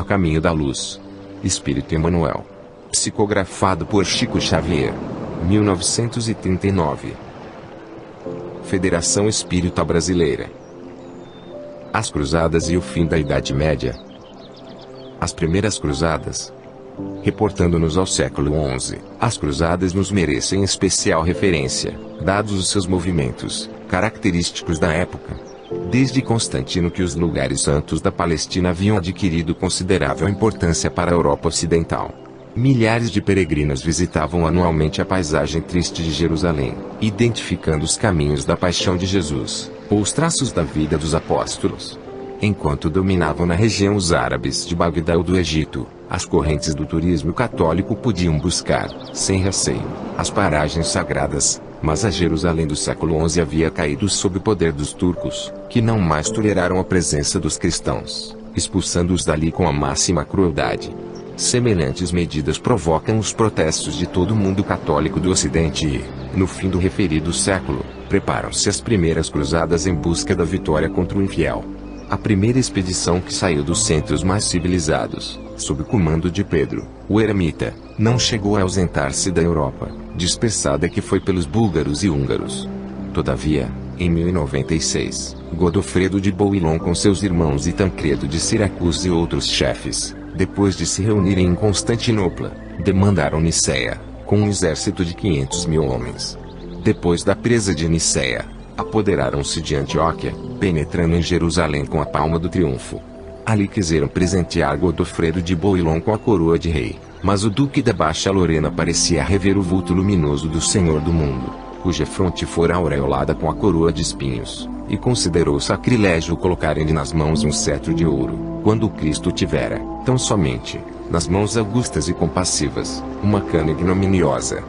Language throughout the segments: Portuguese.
Caminho da Luz. Espírito Emmanuel. Psicografado por Chico Xavier. 1939. Federação Espírita Brasileira. As Cruzadas e o fim da Idade Média. As primeiras cruzadas. Reportando-nos ao século XI, as cruzadas nos merecem especial referência, dados os seus movimentos, característicos da época. Desde Constantino que os lugares santos da Palestina haviam adquirido considerável importância para a Europa Ocidental. Milhares de peregrinos visitavam anualmente a paisagem triste de Jerusalém, identificando os caminhos da paixão de Jesus, ou os traços da vida dos apóstolos. Enquanto dominavam na região os árabes de Bagdá ou do Egito, as correntes do turismo católico podiam buscar, sem receio, as paragens sagradas, mas a Jerusalém do século XI havia caído sob o poder dos turcos, que não mais toleraram a presença dos cristãos, expulsando-os dali com a máxima crueldade. Semelhantes medidas provocam os protestos de todo o mundo católico do Ocidente e, no fim do referido século, preparam-se as primeiras cruzadas em busca da vitória contra o infiel. A primeira expedição que saiu dos centros mais civilizados, sob o comando de Pedro, o Eremita, não chegou a ausentar-se da Europa, dispersada que foi pelos búlgaros e húngaros. Todavia, em 1096, Godofredo de Bouillon com seus irmãos e Tancredo de Siracusa e outros chefes, depois de se reunirem em Constantinopla, demandaram Nicéia, com um exército de 500.000 homens. Depois da presa de Nicéia, apoderaram-se de Antioquia, penetrando em Jerusalém com a palma do triunfo. Ali quiseram presentear Godofredo de Bouillon com a coroa de rei, mas o duque da Baixa Lorena parecia rever o vulto luminoso do Senhor do mundo, cuja fronte fora aureolada com a coroa de espinhos, e considerou sacrilégio colocarem-lhe nas mãos um cetro de ouro, quando o Cristo tivera, tão somente, nas mãos augustas e compassivas, uma cana ignominiosa.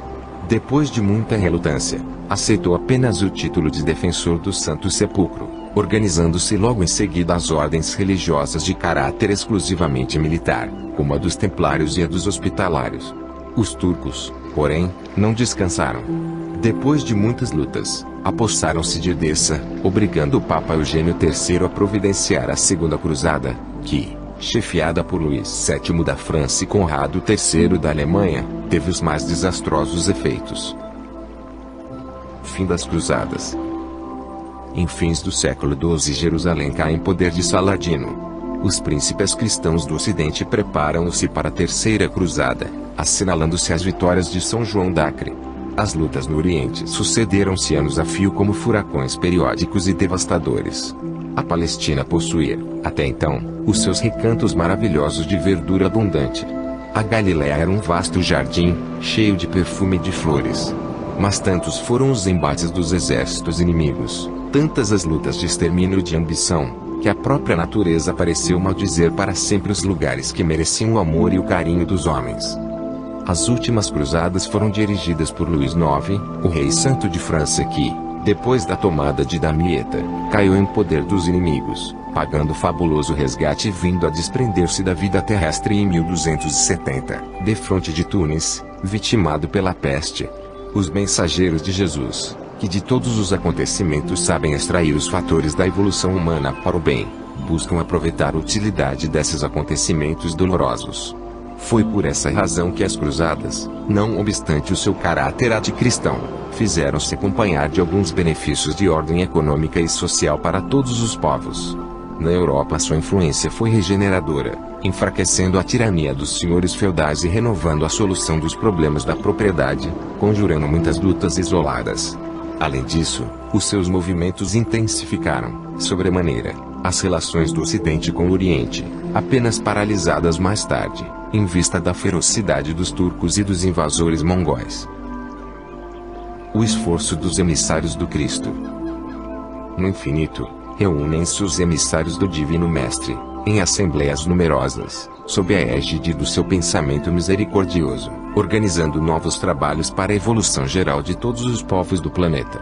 Depois de muita relutância, aceitou apenas o título de defensor do Santo Sepulcro, organizando-se logo em seguida as ordens religiosas de caráter exclusivamente militar, como a dos Templários e a dos Hospitalários. Os turcos, porém, não descansaram. Depois de muitas lutas, apossaram-se de Edessa, obrigando o Papa Eugênio III a providenciar a Segunda Cruzada, que, chefiada por Luís VII da França e Conrado III da Alemanha, teve os mais desastrosos efeitos. Fim das Cruzadas. Em fins do século XII, Jerusalém cai em poder de Saladino. Os príncipes cristãos do Ocidente preparam-se para a Terceira Cruzada, assinalando-se as vitórias de São João d'Acre. As lutas no Oriente sucederam-se anos a fio como furacões periódicos e devastadores. A Palestina possuía, até então, os seus recantos maravilhosos de verdura abundante. A Galiléia era um vasto jardim, cheio de perfume e de flores. Mas tantos foram os embates dos exércitos inimigos, tantas as lutas de extermínio e de ambição, que a própria natureza pareceu maldizer para sempre os lugares que mereciam o amor e o carinho dos homens. As últimas cruzadas foram dirigidas por Luís IX, o rei santo de França que, depois da tomada de Damieta, caiu em poder dos inimigos, pagando fabuloso resgate vindo a desprender-se da vida terrestre em 1270, defronte de Tunis, vitimado pela peste. Os mensageiros de Jesus, que de todos os acontecimentos sabem extrair os fatores da evolução humana para o bem, buscam aproveitar a utilidade desses acontecimentos dolorosos. Foi por essa razão que as cruzadas, não obstante o seu caráter anticristão, fizeram-se acompanhar de alguns benefícios de ordem econômica e social para todos os povos. Na Europa sua influência foi regeneradora, enfraquecendo a tirania dos senhores feudais e renovando a solução dos problemas da propriedade, conjurando muitas lutas isoladas. Além disso, os seus movimentos intensificaram, sobremaneira, as relações do Ocidente com o Oriente, apenas paralisadas mais tarde, em vista da ferocidade dos turcos e dos invasores mongóis. O esforço dos emissários do Cristo. No infinito, reúnem-se os emissários do Divino Mestre, em assembleias numerosas, sob a égide do seu pensamento misericordioso, organizando novos trabalhos para a evolução geral de todos os povos do planeta.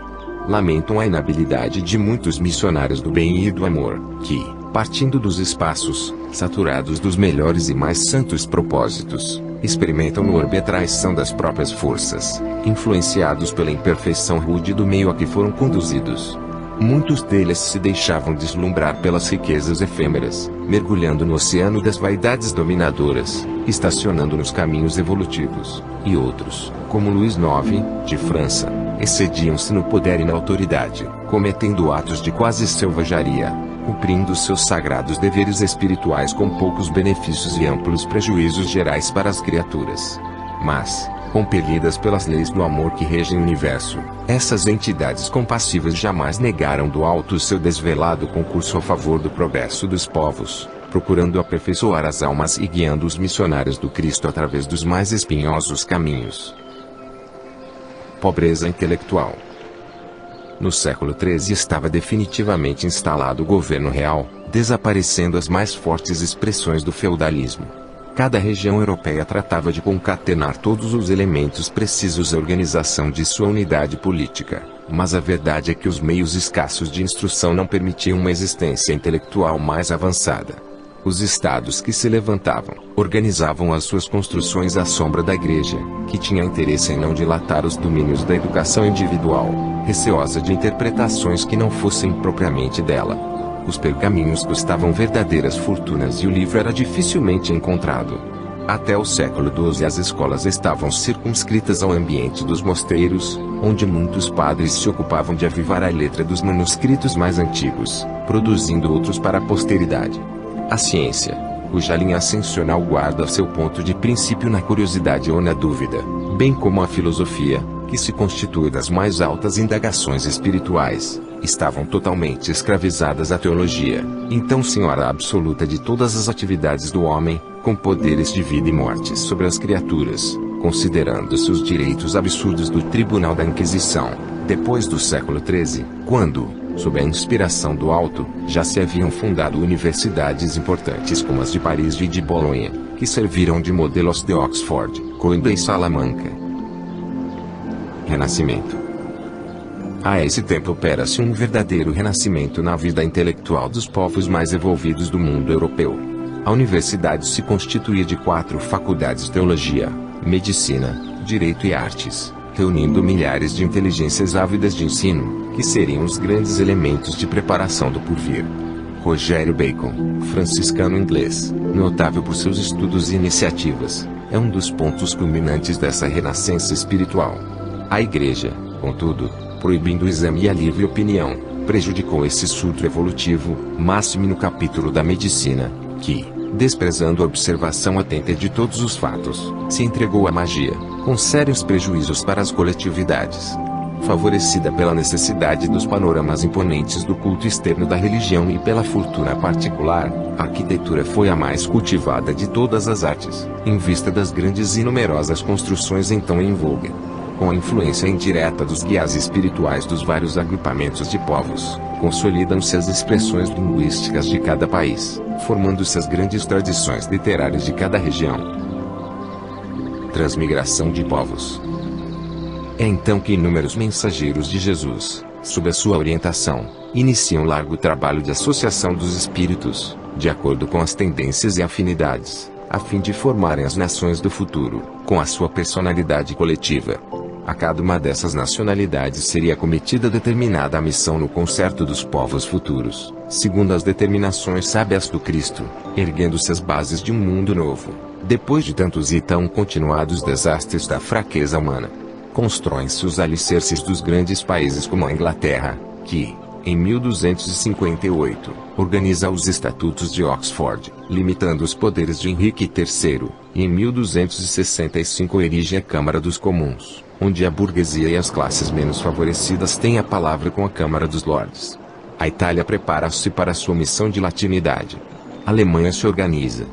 Lamentam a inabilidade de muitos missionários do bem e do amor, que, partindo dos espaços, saturados dos melhores e mais santos propósitos, experimentam no orbe a traição das próprias forças, influenciados pela imperfeição rude do meio a que foram conduzidos. Muitos deles se deixavam deslumbrar pelas riquezas efêmeras, mergulhando no oceano das vaidades dominadoras, estacionando nos caminhos evolutivos, e outros, como Luís IX, de França, excediam-se no poder e na autoridade, cometendo atos de quase selvageria, cumprindo seus sagrados deveres espirituais com poucos benefícios e amplos prejuízos gerais para as criaturas. Mas, compelidas pelas leis do amor que regem o universo, essas entidades compassivas jamais negaram do alto seu desvelado concurso a favor do progresso dos povos, procurando aperfeiçoar as almas e guiando os missionários do Cristo através dos mais espinhosos caminhos. Pobreza intelectual. No século XIII estava definitivamente instalado o governo real, desaparecendo as mais fortes expressões do feudalismo. Cada região europeia tratava de concatenar todos os elementos precisos à organização de sua unidade política, mas a verdade é que os meios escassos de instrução não permitiam uma existência intelectual mais avançada. Os estados que se levantavam, organizavam as suas construções à sombra da igreja, que tinha interesse em não dilatar os domínios da educação individual, receosa de interpretações que não fossem propriamente dela. Os pergaminhos custavam verdadeiras fortunas e o livro era dificilmente encontrado. Até o século XII as escolas estavam circunscritas ao ambiente dos mosteiros, onde muitos padres se ocupavam de avivar a letra dos manuscritos mais antigos, produzindo outros para a posteridade. A ciência, cuja linha ascensional guarda seu ponto de princípio na curiosidade ou na dúvida, bem como a filosofia, que se constitui das mais altas indagações espirituais, estavam totalmente escravizadas à teologia, então senhora absoluta de todas as atividades do homem, com poderes de vida e morte sobre as criaturas, considerando-se os direitos absurdos do Tribunal da Inquisição, depois do século XIII, quando, sob a inspiração do alto, já se haviam fundado universidades importantes como as de Paris e de Bolonha, que serviram de modelos de Oxford, Coimbra e Salamanca. Renascimento. A esse tempo opera-se um verdadeiro renascimento na vida intelectual dos povos mais evoluídos do mundo europeu. A universidade se constituía de 4 faculdades: teologia, medicina, direito e artes, reunindo milhares de inteligências ávidas de ensino, que seriam os grandes elementos de preparação do porvir. Rogério Bacon, franciscano inglês, notável por seus estudos e iniciativas, é um dos pontos culminantes dessa renascença espiritual. A Igreja, contudo, proibindo o exame e a livre opinião, prejudicou esse surto evolutivo, máxime no capítulo da medicina, que, desprezando a observação atenta de todos os fatos, se entregou à magia, com sérios prejuízos para as coletividades. Favorecida pela necessidade dos panoramas imponentes do culto externo da religião e pela fortuna particular, a arquitetura foi a mais cultivada de todas as artes, em vista das grandes e numerosas construções então em voga. Com a influência indireta dos guias espirituais dos vários agrupamentos de povos, consolidam-se as expressões linguísticas de cada país, formando-se as grandes tradições literárias de cada região. Transmigração de povos. É então que inúmeros mensageiros de Jesus, sob a sua orientação, iniciam largo trabalho de associação dos espíritos, de acordo com as tendências e afinidades, a fim de formarem as nações do futuro, com a sua personalidade coletiva. A cada uma dessas nacionalidades seria cometida determinada a missão no concerto dos povos futuros, segundo as determinações sábias do Cristo, erguendo-se as bases de um mundo novo, depois de tantos e tão continuados desastres da fraqueza humana. Constroem-se os alicerces dos grandes países como a Inglaterra, que, em 1258, organiza os Estatutos de Oxford, limitando os poderes de Henrique III, e em 1265 erige a Câmara dos Comuns, onde a burguesia e as classes menos favorecidas têm a palavra com a Câmara dos Lordes. A Itália prepara-se para sua missão de latinidade. A Alemanha se organiza.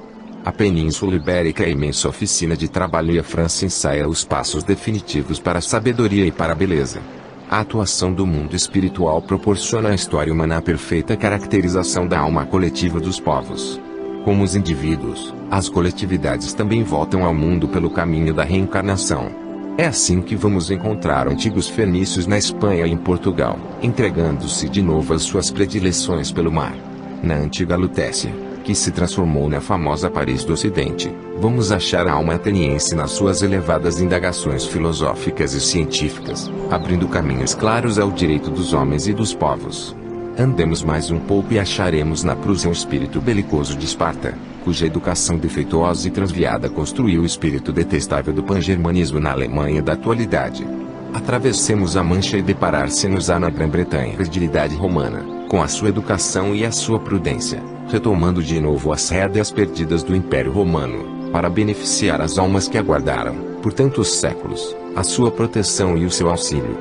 A Península Ibérica é a imensa oficina de trabalho e a França ensaia os passos definitivos para a sabedoria e para a beleza. A atuação do mundo espiritual proporciona à história humana a perfeita caracterização da alma coletiva dos povos. Como os indivíduos, as coletividades também voltam ao mundo pelo caminho da reencarnação. É assim que vamos encontrar antigos fenícios na Espanha e em Portugal, entregando-se de novo às suas predileções pelo mar. Na antiga Lutécia, que se transformou na famosa Paris do Ocidente, vamos achar a alma ateniense nas suas elevadas indagações filosóficas e científicas, abrindo caminhos claros ao direito dos homens e dos povos. Andemos mais um pouco e acharemos na Prússia um espírito belicoso de Esparta, cuja educação defeituosa e transviada construiu o espírito detestável do pangermanismo na Alemanha da atualidade. Atravessemos a Mancha e deparar-se-nos-á na Grã-Bretanha a fragilidade romana, com a sua educação e a sua prudência, retomando de novo as rédeas perdidas do Império Romano, para beneficiar as almas que aguardaram, por tantos séculos, a sua proteção e o seu auxílio.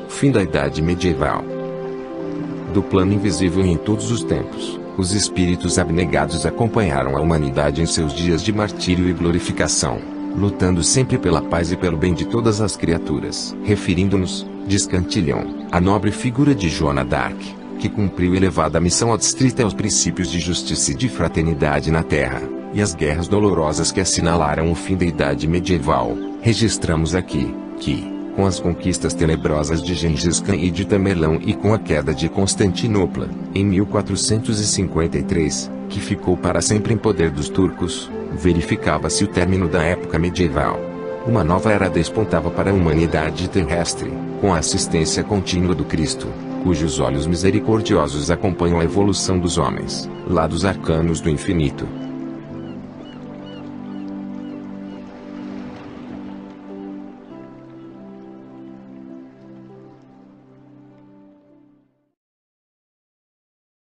Fim da Idade Medieval. Do plano invisível em todos os tempos, os espíritos abnegados acompanharam a humanidade em seus dias de martírio e glorificação, lutando sempre pela paz e pelo bem de todas as criaturas. Referindo-nos, diz Cantillon, a nobre figura de Joana d'Arc, que cumpriu elevada missão adstrita aos princípios de justiça e de fraternidade na terra, e as guerras dolorosas que assinalaram o fim da Idade Medieval, registramos aqui, que, com as conquistas tenebrosas de Gengis Khan e de Tamerlão e com a queda de Constantinopla, em 1453, que ficou para sempre em poder dos turcos, verificava-se o término da época medieval. Uma nova era despontava para a humanidade terrestre, com a assistência contínua do Cristo, cujos olhos misericordiosos acompanham a evolução dos homens, lados arcanos do infinito.